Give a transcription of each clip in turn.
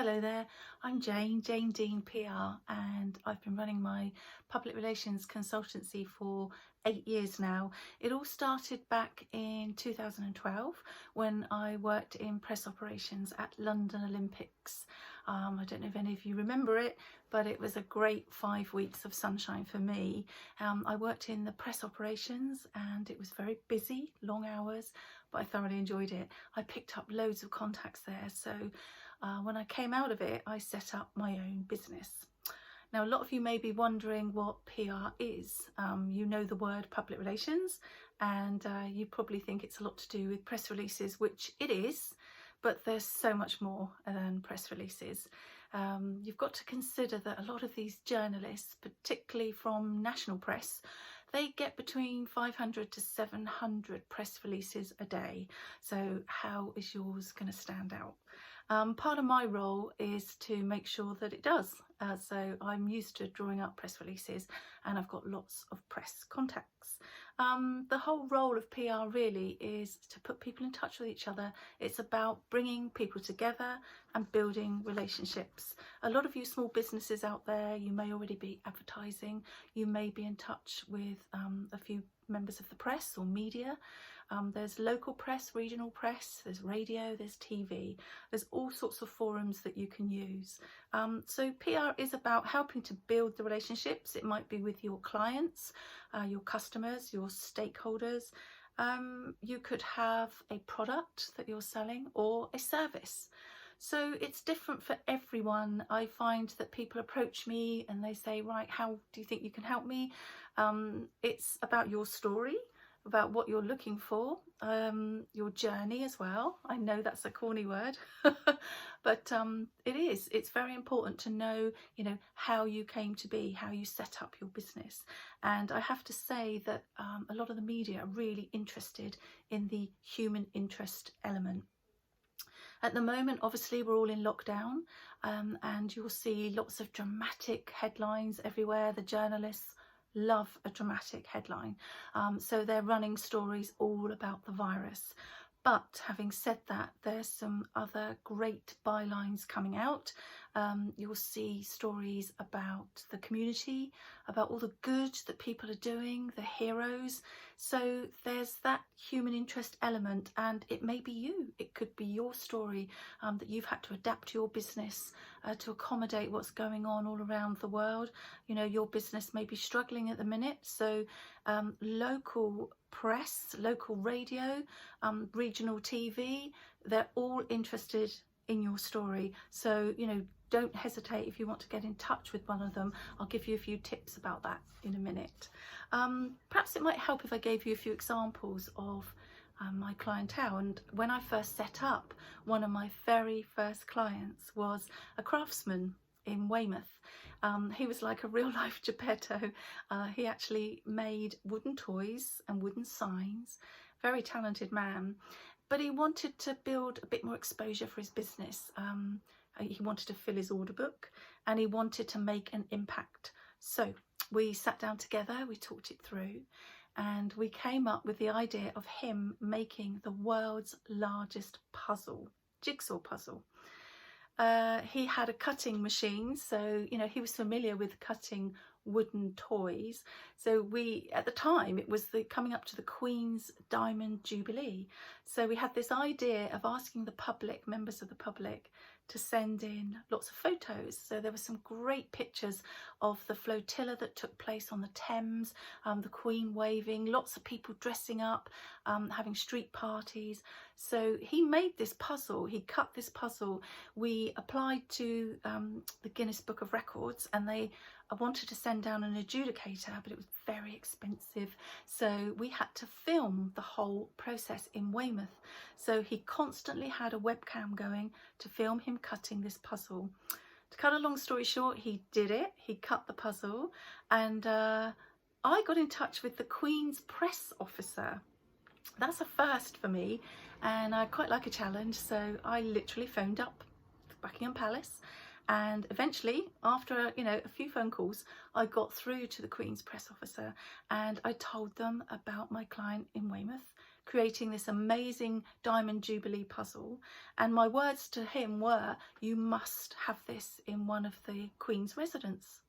Hello there, I'm Jane Dean PR, and I've been running my public relations consultancy for 8 years now. It all started back in 2012 when I worked in press operations at London Olympics. I don't know if any of you remember it, but it was a great 5 weeks of sunshine for me. I worked in the press operations and it was very busy, long hours, but I thoroughly enjoyed it. I picked up loads of contacts there, so when I came out of it, I set up my own business. Now, a lot of you may be wondering what PR is. You know the word public relations, and you probably think it's a lot to do with press releases, which it is, but there's so much more than press releases. You've got to consider that a lot of these journalists, particularly from national press, they get between 500 to 700 press releases a day. So how is yours going to stand out? Part of my role is to make sure that it does. So I'm used to drawing up press releases and I've got lots of press contacts. The whole role of PR really is to put people in touch with each other. It's about bringing people together and building relationships. A lot of you small businesses out there, you may already be advertising, you may be in touch with a few members of the press or media. There's local press, regional press, there's radio, there's TV, there's all sorts of forums that you can use. So PR is about helping to build the relationships. It might be with your clients, your customers, your stakeholders. You could have a product that you're selling or a service. So it's different for everyone. I find that people approach me and they say, right, how do you think you can help me? It's about your story, about what you're looking for, your journey as well. I know that's a corny word, but it's very important to know, how you came to be, how you set up your business. And I have to say that a lot of the media are really interested in the human interest element. At the moment, obviously, we're all in lockdown, and you'll see lots of dramatic headlines everywhere. The journalists love a dramatic headline, so they're running stories all about the virus. But having said that, there's some other great bylines coming out. You'll see stories about the community, about all the good that people are doing, the heroes. So there's that human interest element, and it may be you. It could be your story that you've had to adapt your business to accommodate what's going on all around the world. Your business may be struggling at the minute, so local press, local radio, regional TV, they're all interested in your story. So, don't hesitate if you want to get in touch with one of them. I'll give you a few tips about that in a minute. Perhaps it might help if I gave you a few examples of my clientele. And when I first set up, one of my very first clients was a craftsman in Weymouth. He was like a real life Geppetto. He actually made wooden toys and wooden signs. Very talented man, but he wanted to build a bit more exposure for his business. He wanted to fill his order book and he wanted to make an impact. So we sat down together, we talked it through, and we came up with the idea of him making the world's largest puzzle, jigsaw puzzle. He had a cutting machine, so he was familiar with cutting wooden toys. So at the time, it was coming up to the Queen's Diamond Jubilee. So we had this idea of asking the public, members of the public, to send in lots of photos. So there were some great pictures of the flotilla that took place on the Thames, the Queen waving, lots of people dressing up, having street parties. So he made this puzzle, he cut this puzzle. We applied to the Guinness Book of Records, and I wanted to send down an adjudicator, but it was very expensive. So we had to film the whole process in Weymouth. So he constantly had a webcam going to film him cutting this puzzle. To cut a long story short, he did it. He cut the puzzle, and I got in touch with the Queen's press officer. That's a first for me, and I quite like a challenge. So I literally phoned up Buckingham Palace, and eventually, after a few phone calls, I got through to the Queen's press officer, and I told them about my client in Weymouth, creating this amazing Diamond Jubilee puzzle. And my words to him were, you must have this in one of the Queen's residence.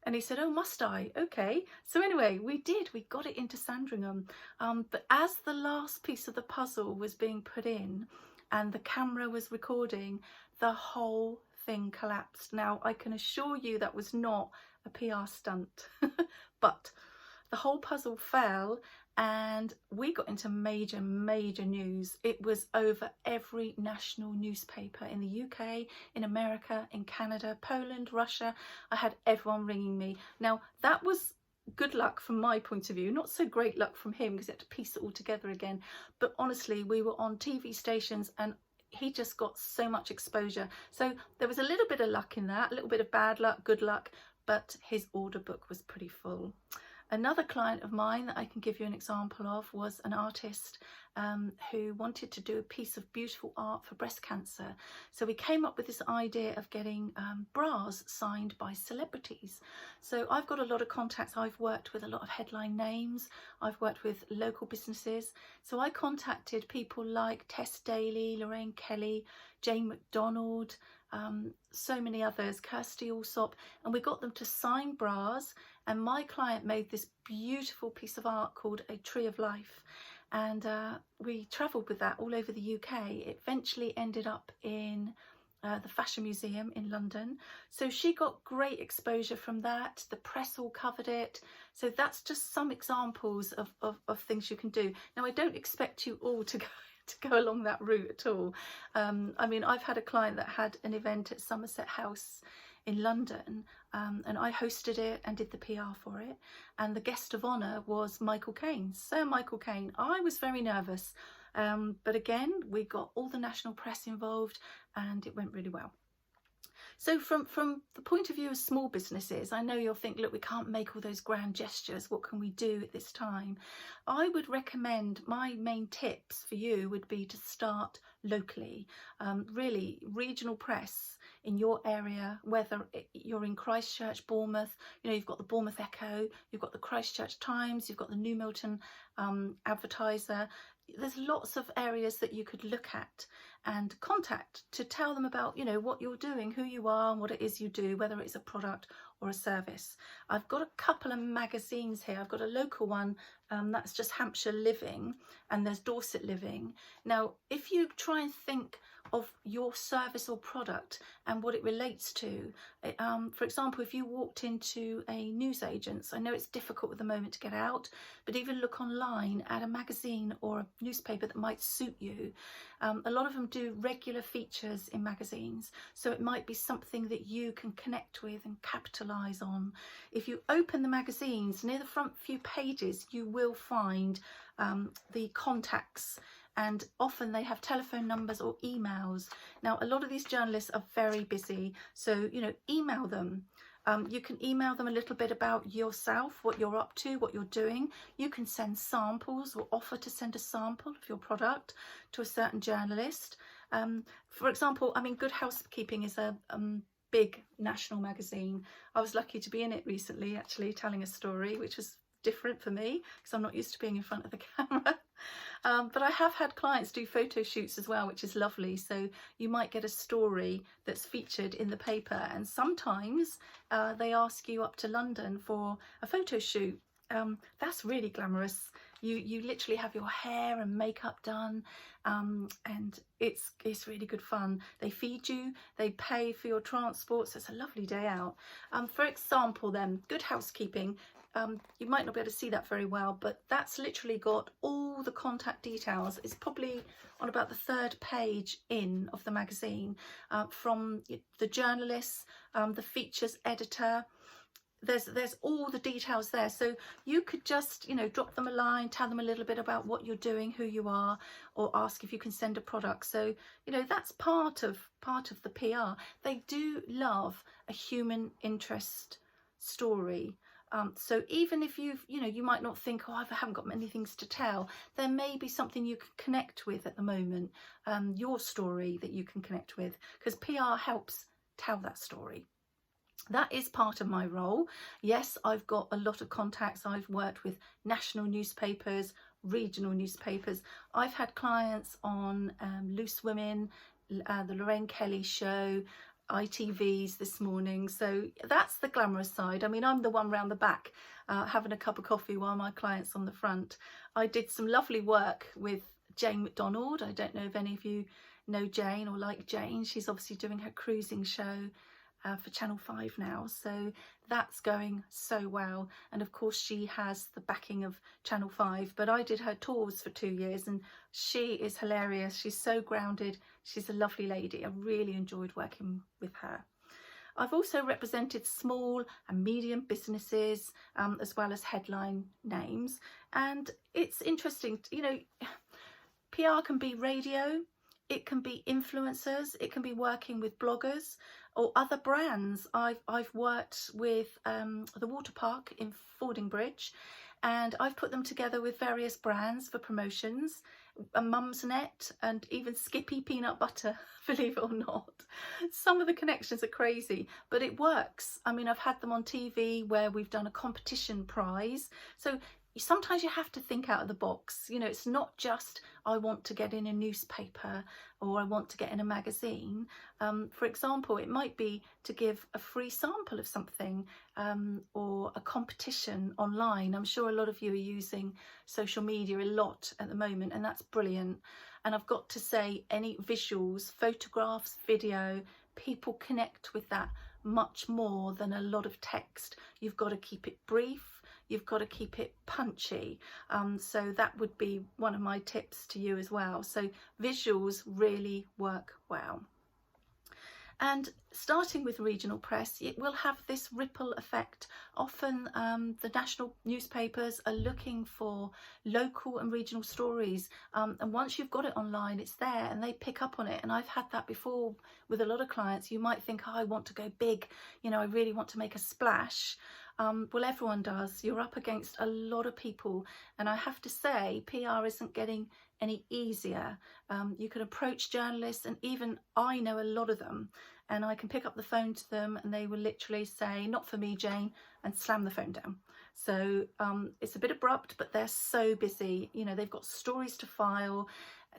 And he said, oh, must I? Okay. So anyway, we got it into Sandringham. But as the last piece of the puzzle was being put in and the camera was recording, the whole thing collapsed. Now, I can assure you that was not a PR stunt, but the whole puzzle fell and we got into major news. It was over every national newspaper in the UK, in America, in Canada, Poland, Russia. I had everyone ringing me. Now, that was good luck from my point of view, not so great luck from him because he had to piece it all together again. But honestly, we were on TV stations and he just got so much exposure. So there was a little bit of luck in that, a little bit of bad luck, good luck, but his order book was pretty full. Another client of mine that I can give you an example of was an artist who wanted to do a piece of beautiful art for breast cancer. So we came up with this idea of getting bras signed by celebrities. So I've got a lot of contacts. I've worked with a lot of headline names. I've worked with local businesses. So I contacted people like Tess Daly, Lorraine Kelly, Jane McDonald, so many others, Kirsty Allsop, and we got them to sign bras. And my client made this beautiful piece of art called A Tree of Life, and we travelled with that all over the UK. It eventually ended up in the Fashion Museum in London. So she got great exposure from that. The press all covered it. So that's just some examples of things you can do. Now, I don't expect you all to go along that route at all. I mean, I've had a client that had an event at Somerset House in London, and I hosted it and did the PR for it, and the guest of honour was Michael Caine, Sir Michael Caine. I was very nervous, but again, we got all the national press involved and it went really well. So from the point of view of small businesses, I know you'll think, look, we can't make all those grand gestures. What can we do at this time? I would recommend, my main tips for you would be to start locally. Really, regional press in your area, whether you're in Christchurch, Bournemouth, you know, you've got the Bournemouth Echo, you've got the Christchurch Times, you've got the New Milton Advertiser. There's lots of areas that you could look at and contact to tell them about, you know, what you're doing, who you are and what it is you do, whether it's a product or a service. I've got a couple of magazines here. I've got a local one, that's just Hampshire Living, and there's Dorset Living. Now, if you try and think of your service or product and what it relates to, for example, if you walked into a newsagent's, I know it's difficult at the moment to get out, but even look online at a magazine or a newspaper that might suit you. A lot of them do regular features in magazines, so it might be something that you can connect with and capitalise on. If you open the magazines, near the front few pages you will find the contacts, and often they have telephone numbers or emails. Now, a lot of these journalists are very busy, so, you know, email them. You can email them a little bit about yourself, what you're up to, what you're doing. You can send samples or offer to send a sample of your product to a certain journalist. For example, I mean, Good Housekeeping is a big national magazine. I was lucky to be in it recently, actually, telling a story, which was different for me because I'm not used to being in front of the camera. But I have had clients do photo shoots as well, which is lovely. So you might get a story that's featured in the paper, and sometimes they ask you up to London for a photo shoot. That's really glamorous. You literally have your hair and makeup done, and it's really good fun. They feed you, they pay for your transport, so it's a lovely day out. For example then, Good Housekeeping, you might not be able to see that very well, but that's literally got all the contact details. It's probably on about the third page in of the magazine, from the journalists, the features editor. There's all the details there, so you could just, you know, drop them a line, tell them a little bit about what you're doing, who you are, or ask if you can send a product. So, you know, that's part of the PR. They do love a human interest story. So even if you might not think, oh, I haven't got many things to tell, there may be something you can connect with at the moment, your story that you can connect with, because PR helps tell that story. That is part of my role. Yes, I've got a lot of contacts. I've worked with national newspapers, regional newspapers. I've had clients on Loose Women, the Lorraine Kelly show, ITV's This Morning. So that's the glamorous side. I mean, I'm the one round the back having a cup of coffee while my client's on the front. I did some lovely work with Jane McDonald. I don't know if any of you know Jane or like Jane. She's obviously doing her cruising show for Channel 5 now, so that's going so well. And of course she has the backing of Channel 5, but I did her tours for 2 years and she is hilarious. She's so grounded. She's a lovely lady. I really enjoyed working with her. I've also represented small and medium businesses as well as headline names, and it's interesting, you know, PR can be radio, it can be influencers, it can be working with bloggers or other brands. I've worked with the water park in Fordingbridge, and I've put them together with various brands for promotions, Mumsnet and even Skippy peanut butter, believe it or not. Some of the connections are crazy, but it works. I mean, I've had them on TV where we've done a competition prize. So sometimes you have to think out of the box. You know, it's not just I want to get in a newspaper or I want to get in a magazine. For example, it might be to give a free sample of something or a competition online. I'm sure a lot of you are using social media a lot at the moment, and that's brilliant. And I've got to say, any visuals, photographs, video, people connect with that much more than a lot of text. You've got to keep it brief. You've got to keep it punchy. So that would be one of my tips to you as well. So visuals really work well. And starting with regional press, it will have this ripple effect. Often the national newspapers are looking for local and regional stories. And once you've got it online, it's there and they pick up on it. And I've had that before with a lot of clients. You might think, oh, I want to go big. You know, I really want to make a splash. Well, everyone does. You're up against a lot of people. And I have to say, PR isn't getting any easier. You can approach journalists, and even I know a lot of them, and I can pick up the phone to them and they will literally say, not for me, Jane, and slam the phone down. So it's a bit abrupt, but they're so busy. You know, they've got stories to file.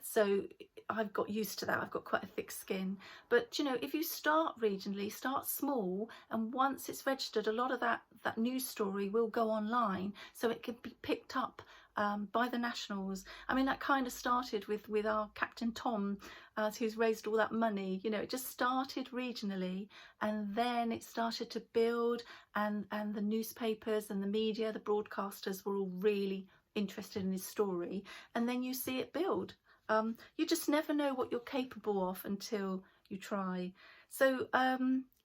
So I've got used to that. I've got quite a thick skin. But, you know, if you start regionally, start small, and once it's registered, a lot of that news story will go online, so it can be picked up by the nationals. I mean, that kind of started with our Captain Tom, who's raised all that money. You know, it just started regionally, and then it started to build, and the newspapers and the media, the broadcasters were all really interested in his story, and then you see it build. You just never know what you're capable of until you try. So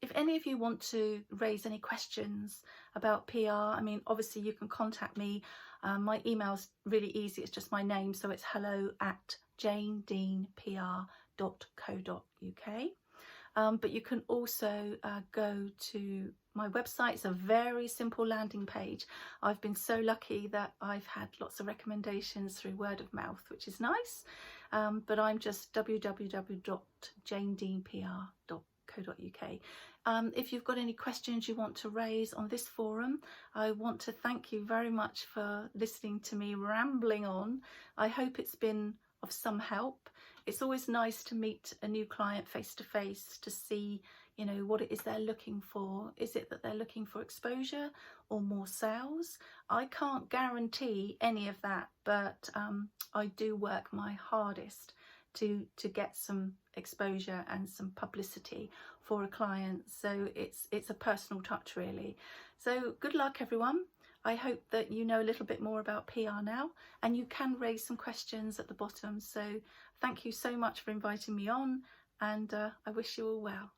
if any of you want to raise any questions about PR, I mean, obviously you can contact me. My email's really easy. It's just my name. So it's hello@janedeanpr.co.uk. But you can also go to my website. It's a very simple landing page. I've been so lucky that I've had lots of recommendations through word of mouth, which is nice. But I'm just www.janedeanpr.co.uk. If you've got any questions you want to raise on this forum, I want to thank you very much for listening to me rambling on. I hope it's been of some help. It's always nice to meet a new client face to face to see, you know, what it is they're looking for. Is it that they're looking for exposure or more sales? I can't guarantee any of that, but I do work my hardest to get some exposure and some publicity for a client. So it's a personal touch, really. So good luck, everyone. I hope that you know a little bit more about PR now, and you can raise some questions at the bottom. So thank you so much for inviting me on, and I wish you all well.